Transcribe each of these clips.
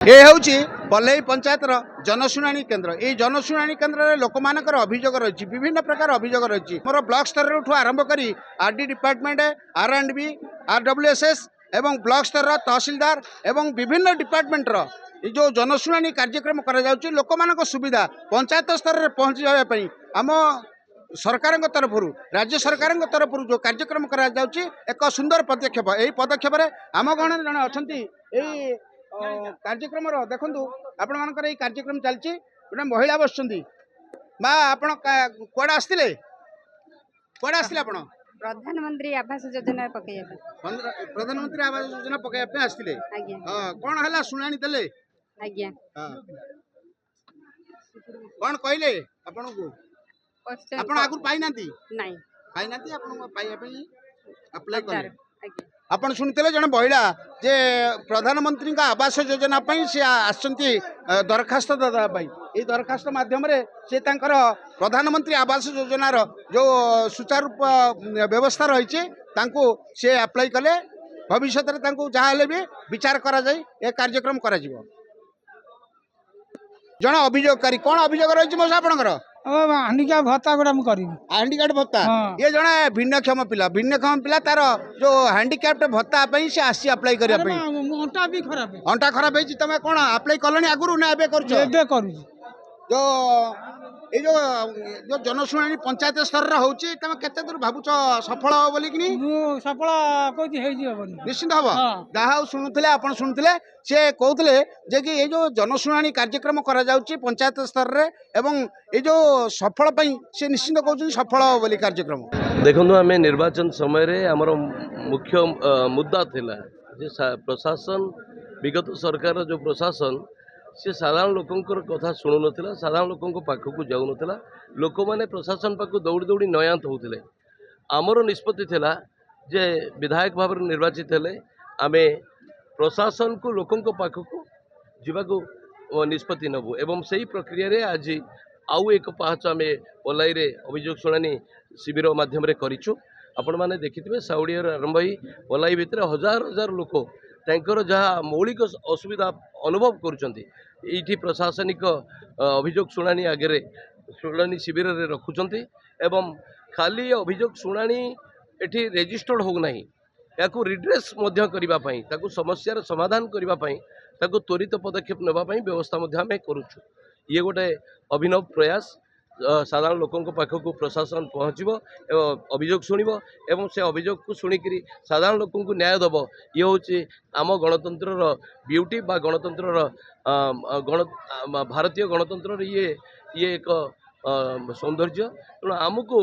ये हूँ बल्लई पंचायतर जनशुणाणी केन्द्र ये जनशुणाणी केन्द्र में लोक मान अभियोग रही विभिन्न प्रकार अभियोग रही मोर ब्लॉक स्तर आरंभ कर आरडी डिपार्टमेंट R&B RWSS एवं ब्लॉक स्तर तहसीलदार एवं विभिन्न डिपार्टमेंटर ये जो जनशुणाणी कार्यक्रम करा लोक मान सुविधा पंचायत स्तर में पहुँची जावाई आम सरकार तरफ राज्य सरकार तरफ जो कार्यक्रम करा एक सुंदर पदक्षेप यही पदक्षेप आम गण जन अच्छा कार्यक्रम देखु आपण मानकर ये कार्यक्रम चलती गोटे महिला बस माँ आप कड़े आसते आप प्रधानमंत्री आवास योजना पकड़ प्रधानमंत्री आवास योजना पकड़ आसते कौन है शुणाणी देले कौन कहले आपण को आपण आगु पाई अप्लाई कले आपण शुणुते जन महिला जे प्रधानमंत्री आवास योजना से आसती दरखास्त देवाई ये दरखास्त माध्यम से प्रधानमंत्री आवास योजनार जो सुचारू व्यवस्था रही से अप्लाई कले भविष्य में जहाँ भी विचार करा जाए ये कार्यक्रम करा जन अभियोगकारी कौन अभियोग रही मौसा आपंकर हांडिक्याप भत्ता गोटा मुझे हांडिक्याप भत्ता ये जड़े भिन्नक्षम पिला तार जो हांडिक्याप्ट भत्ता से आसी अप्लाई करने अंटा भी खराब अंटा खराब है तुम कौन अप्लाई कल आगुरी ना कर जो ये जो जनशुणाणी पंचायत स्तर होची तुम केते दूर भावुच सफल हो बोली कि सफल कोई निश्चित हम जहाँ शुणुले आप शुणुले सी कहते जे कि ये जो जनशुणाणी कार्यक्रम करा जाउची पंचायत स्तर रे एवं ये जो सफल से निश्चित कहते सफल हो बोली कार्यक्रम देखो आम निर्वाचन समय आमर मुख्य मुद्दा थिला जे प्रशासन विगत सरकार जो प्रशासन से साधारण लोकंर कथा शुणु ना साधारण लोकों पाखक जाऊन लोक मैंने प्रशासन पाक दौड़ी दौड़ी नयांत होते आमर निष्पत्ति थिला जे विधायक भाव निर्वाचित हेले आम प्रशासन को लोकों पाखक जावाक निष्पत्ति नबू एवं से ही प्रक्रिया आज आउ एक पाहच आम पलाई रे अभियोग शुणाणी शिविर माध्यम करूँ आपण मैंने देखिथे साउड़ी आरंभ ही पलाई भितर हजार हजार लोक तांकर जहाँ मौलिक असुविधा अनुभव करुँच प्रशासनिक अभियोग शुणाणी आगे शुणाणी शिविर रे रखुंट एवं खाली अभियोग शुणाणी एठी रेजिस्टर्ड होना या रिड्रेस करने समस्यार समाधान करने त्वरित पदक्षेप नापी व्यवस्था आम करुचु ये गोटे अभिनव प्रयास साधारण लोकों पाखक प्रशासन पहुँचब अभियोग शुणव एवं से अभियोग को शुणिक साधारण लोकों को न्याय दब ये हूँ आम गणतंत्र ब्यूटी बा गणतंत्र भारतीय गणतंत्र ये एक सौंदर्य तेणु आमको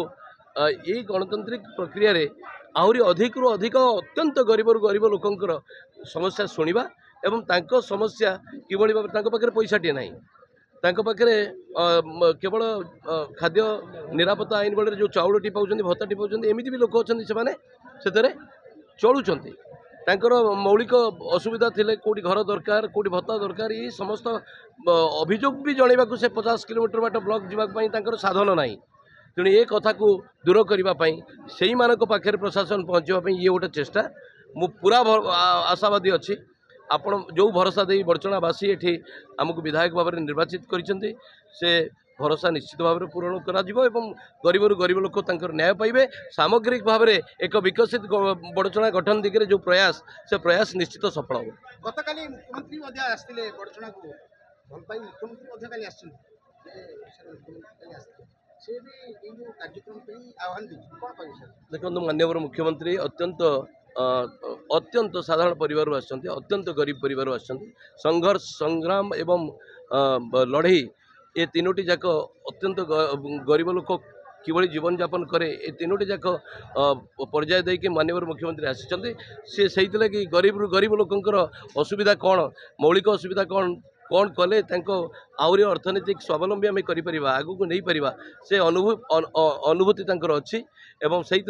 ये गणतांत्रिक प्रक्रिया रे आहरी अधिक रु अधिक अत्यंत गरीब गरीब लोकंर समस्या शुणा एवं तांको समस्या किभली भाव पाखे पैसाटे ना पाखे केवल खाद्य निरापत्ता आईन बल जो चाउलटी पाँच भत्ताटी पाँच एमती भी लोक अच्छा से चलुँच मौलिक असुविधा थिले कोटी घर दरकार कोटी भत्ता दरकार ये समस्त अभियोग भी जनवाक से 50 किलोमीटर बाट ब्लॉक जावाक साधन ना तेणु ये कथा को दूर करने से पाखे प्रशासन पहुँचापी ये गोटे चेष्टा मु पूरा आशावादी अच्छी आपण जो भरोसा दे बड़चणावासी ये आमको विधायक भाव में निर्वाचित करते से भरोसा निश्चित भाव में पूरण करा गरीब गरीब लोक न्याय पाइबे सामग्रिक भाव में एक विकसित बड़चणा गठन दिगरे जो प्रयास से प्रयास निश्चित सफल हो गतकाली मुख्यमंत्री आसते बड़चणा को भल पाई मुख्यमंत्री देखो माननीय मुख्यमंत्री अत्यंत साधारण परिवार आसछन्ति अत्यंत गरीब परिवार आसछन्ति संघर्ष संग्राम एवं लड़ई ये तीनोटी जाक अत्यंत गरीब लोक किभली जीवन यापन करे ये तीनोटी जाक पर्याय देके माननीय मुख्यमंत्री आसी से कि गरीब गरीब लोकंर असुविधा कौन मौलिक असुविधा कौन कौन कले आहरी अर्थनैतिक स्वावलंबी आम कर आगू को नहीं पारिबा से अनुभूति अच्छी एवं से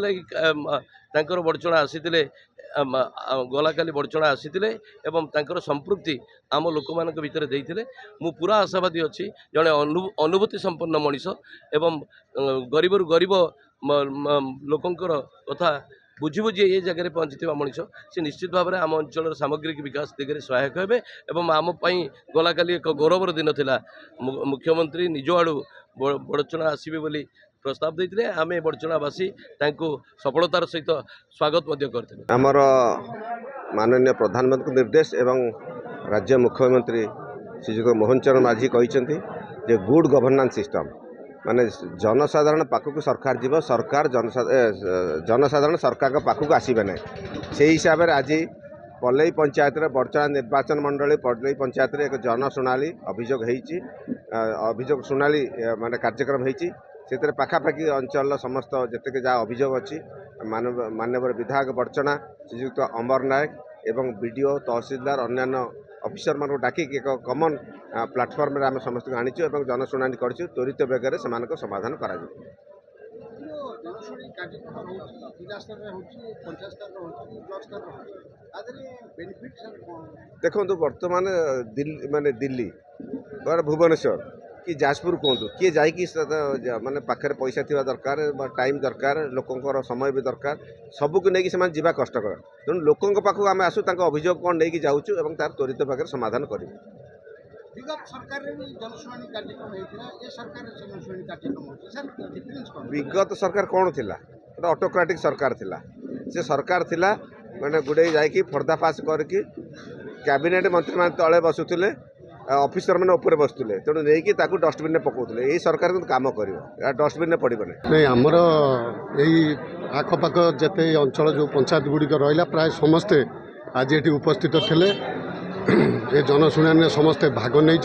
बड़चणा आसी गला काली बड़चणा आसी एवं संपृक्ति आम लोक मान भितर देते मु पूरा आशावादी अच्छी जड़े अनुभूति संपन्न मनीष एवं गरीब गरीब लोकंर कथा बुझी बुझी ये जगह पहुँची मनीष से निश्चित भाव में आम अंचल सामग्रिक विकास दिगरे सहायक हे और आम गला काली एक गौरवर दिन था मुख्यमंत्री निज आड़ू बड़चना आसवे बोली प्रस्ताव देते आम बड़चनावासी सफलतार सहित स्वागत करते आमर माननीय प्रधानमंत्री निर्देश एवं राज्य मुख्यमंत्री श्रीजुक्त मोहन चरण माझी कहते जे गुड गवर्नेंस सिस्टम माने जनसाधारण पाखक सरकार जीव सरकार जनसाधारण सरकार पाखक आसबे ना से हिसाब से आज पल्लई पंचायत बड़चना निर्वाचन मंडली पल्लई पंचायत एक जनशुणाली अभियोग शुणाली माने कार्यक्रम होती से पाखापाखि अंचल समस्त जितक जहाँ अभियोग अच्छी माननीय विधायक बड़चना श्रीजुक्त अमर नायक एवं बीडीओ तहसीलदार अन्य अफिसर मान डाक एक कमन प्लाटफर्म आम समस्त आनीचु और जनशुणाणी कर त्वरित बेगर से समाधान कर देखो बर्तमान माने दिल्ली भुवनेश्वर कि जाजपुर कहतु किए जा माने पाखे पैसा थी दरकार टाइम दरकार लोकंर समय भी दरकार सबको लेकिन से जावा कष्टकर तेणु लोकों पाखक आम आसू अभियोग कौन लेकिन जाऊँ और तार त्वरित भाग समाधान करूँ विगत सरकार कौन थिला गोटे ऑटोक्रेटिक सरकार थिला से सरकार थिला माने गुड़े जाकि पर्दाफाश करके कैबिनेट मंत्री मान तले बसुले ऑफिसर मैंने ऊपर बसुले तेणु नहीं डस्टबिन में पकाउले यही सरकार काम कर डस्टबिन में पड़े नहीं आमर यही आखपाख जिते अंचल जो पंचायत गुड़िक रहा प्राय समस्ते आज ये उपस्थित थे ये जनशुणानी समस्ते भाग नहीं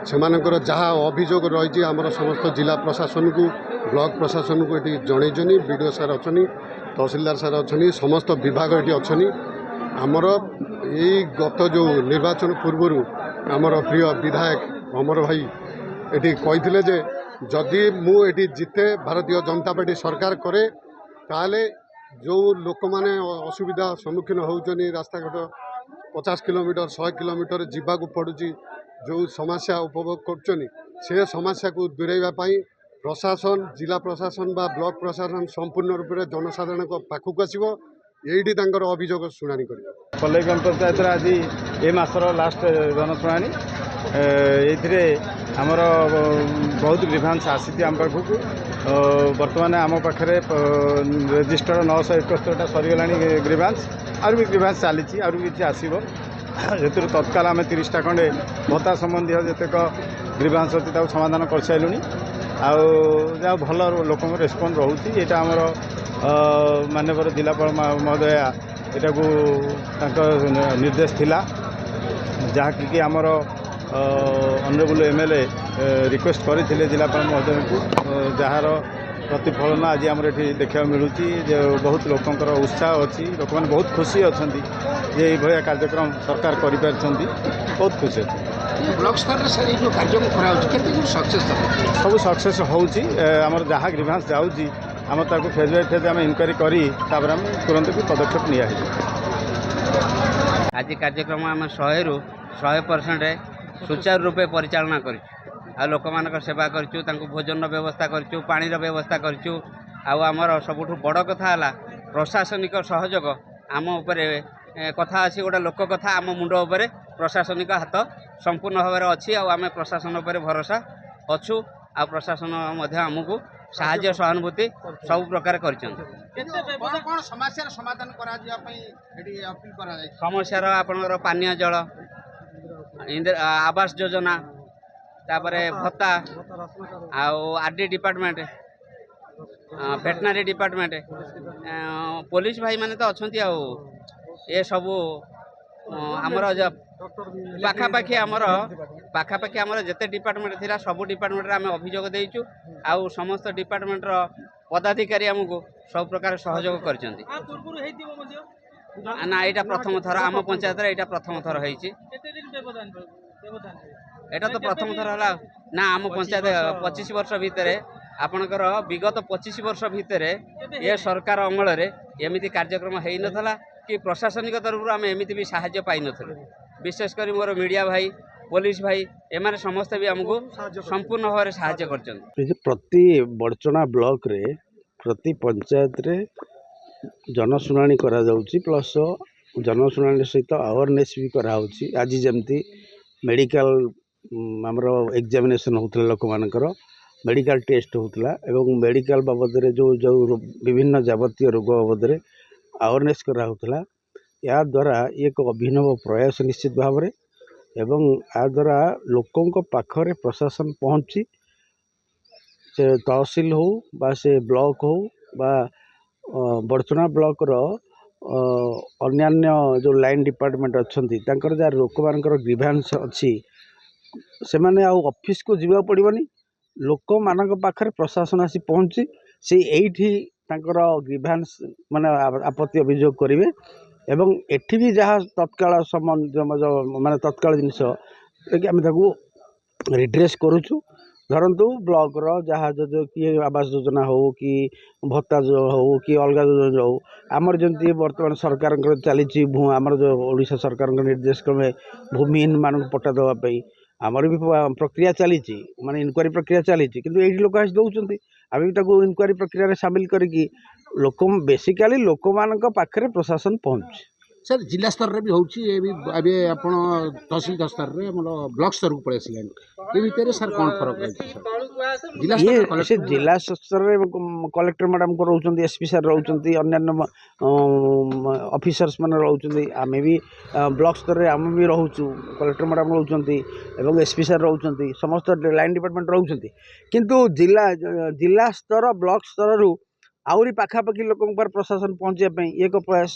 से जहाँ अभियोग रही आमर समस्त जिला प्रशासन को ब्लॉक प्रशासन को ये जनईचनी बीडीओ सार अच्छा तहसीलदार सार अच्छा समस्त विभाग ये अच्छा आमर यही गत जो निर्वाचन पूर्व आमर प्रिय विधायक अमर भाई ये कहते जे जदि मुझे जिते भारतीय जनता पार्टी सरकार करे ताले जो लोक मैंने असुविधा सम्मुखीन होती रास्ताघाट 50 किलोमीटर 100 किलोमीटर जीवाक पड़ुची जो समस्या उपभोग कर से समस्या को दूरेवाई प्रशासन जिला प्रशासन बा ब्लॉक प्रशासन संपूर्ण रूप से जनसाधारण पाखक आसो यही अभियोग शुणाणी कर पल्लई पंचायत आज ए मासर लास्ट जनशुणाणी ये आमर बहुत ग्रीभांस आसी आम पाखक बर्तमान आम पाखे रेजिस्टर्ड 971टा सरीगला ग्रीभांस आर भी ग्रीभांस चली आर भी किसी आसो तत्काल आम 30टा खंडे भत्ता संबंधी जितेक ग्रीभांस अच्छी समाधान कर सारूँ आ भल लोक रेस्पन्स रोचे यहाँ आमर माननीय जिलापाल महोदया यहाँ को निर्देश थिला जहाँकि आमर ऑनरेबल एमएलए रिक्वेस्ट करते जिलापाल महोदय को जार प्रतिफलन आज आम ये देखा मिलूँ जे बहुत लोकंर उत्साह अच्छी लोक मैंने बहुत खुशी अच्छा जे ये कार्यक्रम सरकार कर बहुत खुशी अच्छे ब्लॉक स्तर जो कार्यक्रम सब सक्सेस होमर जहाँ ग्रीभांस जाऊँगी आम ताको फेज बाय फेज आम इनक्वारी करी तुरंत भी पदक्षेप निया आज कार्यक्रम आम 100% सुचारू रूपे परिचालना कर लोक मान सेवा करूँ भोजन व्यवस्था करूँ पानी व्यवस्था करूँ आमर सबुठ बड़ कथा है प्रशासनिक सहयोग आम उपरे कथा अच्छी गोटे लोक कथा आम मुंड उपरे प्रशासनिक हाथ संपूर्ण भाव में अच्छी आम प्रशासन उपर भरोसा अच्छु आ प्रशासन आमको साहाय्य सहानुभूति सब प्रकार समस्यार आपणकर पानीय जल आवास योजना तापर भत्ता RD department veterinary department police भाई माने तो अच्छा ये सबू आमर पाखापाखि आमर जिते डिपार्टमेंट थिला सबू डिपार्टमेंट आम अभियोग देचु आउ समस्त डिपार्टमेंटर पदाधिकारी आमको सब प्रकार सहयोग कर ना यहाँ प्रथम थर आम पंचायत यहाँ प्रथम थर होती एटा तो प्रथम थर है ना आम पंचायत 25 वर्ष भितर आपणकर विगत 25 वर्ष भितर ये सरकार अमल एमती कार्यक्रम हो नाला कि प्रशासनिक तरफ आम एमती भी साहाय्य पाई नथिलु विशेषकर मोर मीडिया भाई पुलिस भाई एमाने समस्ते भी आमको संपूर्ण भाव साहाय्य कर प्रति बड़चना ब्लॉक रे प्रति पंचायत रे जनशुणाणी प्लस जनशुणाणी सहित अवेयरनेस भी कराऊँगी आज जमती मेडिकल आमर एग्जामिनेशन होता लोक मानकर मेडिकल टेस्ट होता एवं मेडिकल बाबद जो जो विभिन्न जावतीय रोग बाबद अवेयरनेस कराऊला या द्वारा एक अभिनव प्रयास निश्चित भाव में एवं या द्वारा लोकों पाखरे प्रशासन पहुँची से तहसिल हो बा से ब्लॉक हो बा बड़चुना ब्लॉक रो अन्यान्य जो लाइन डिपार्टमेंट अच्छा जहाँ लोक मान ग्रीभांस अच्छी से मैंने ऑफिस को जीवा पड़ोनी लोक मान पाखरे प्रशासन आसी पहुँची से यही ग्रीभांस माने आपत्ति अभियोग करेंगे एवं एठी भी जहाँ तत्काल माने तत्काल जिनस आम रिड्रेस करुचु धरतु ब्लॉक रो जहाँ जो कि आवास योजना हो कि भत्ता जो हो कि अलग योजना हो आमर जमी बर्तमान सरकार चली आमर जो ओडिशा सरकार निर्देश क्रमे भूमिहीन मानक पट्टा देवाई आमर भी प्रक्रिया चली माने इनक्वारी प्रक्रिया चली किंतु ये लोक आस दौरान आम भी इनक्वारी प्रक्रिया रे शामिल करके लोक बेसिकाली लोक मान पाखरे प्रशासन पहुँच सर जिला स्तर रे भी होची आप तहसील स्तर रे ब्लॉक स्तर को पड़े ये भितर सर कौन फरक है सर जिला स्तर ये से जिला स्तर रे कलेक्टर मैडम को रोचंती एसपी सर रोचंती अन्य ऑफिसर्स माने रोचंती आमे भी ब्लॉक स्तर रे आमे भी रहउचु कलेक्टर मैडम रोचंती एवं एसपी सर रोचंती समस्त लाइन डिपार्टमेंट रोचंती किंतु जिला स्तर ब्लॉक स्तर रु आउरी पाखापाखि लोक पर प्रशासन पहुँचे एक प्रयास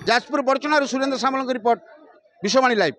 जाजपुर बड़चुना सुरेंद्र सामल रिपोर्ट विश्ववाणी लाइव।